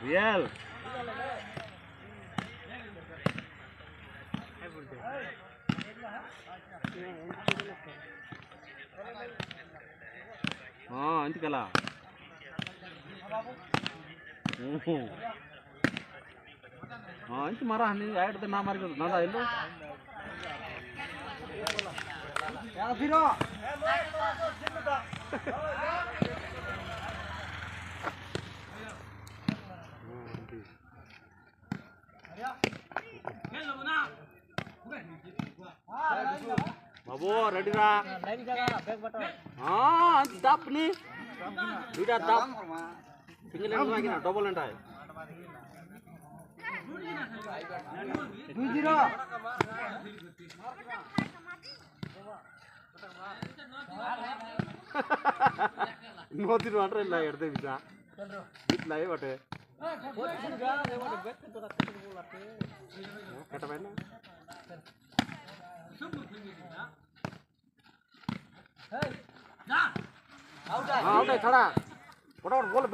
real हाँ इंत कला हाँ इंत मारा हनी ऐड तो ना मार के ना दा इल्लो यार फिरो बाबू रेडी रा हाँ दाप नी दुटा दाप सिंगल एंड लगी ना डबल एंड है 2-0 नोती वाटर ಇಲ್ಲ ಎಡ್ದೆ ಬಿಸ ಇಲ್ಲ ಏ ಬಟೆ ಕಟ ಬೈನ ಔಟ್ है खड़ा फटाफट बोल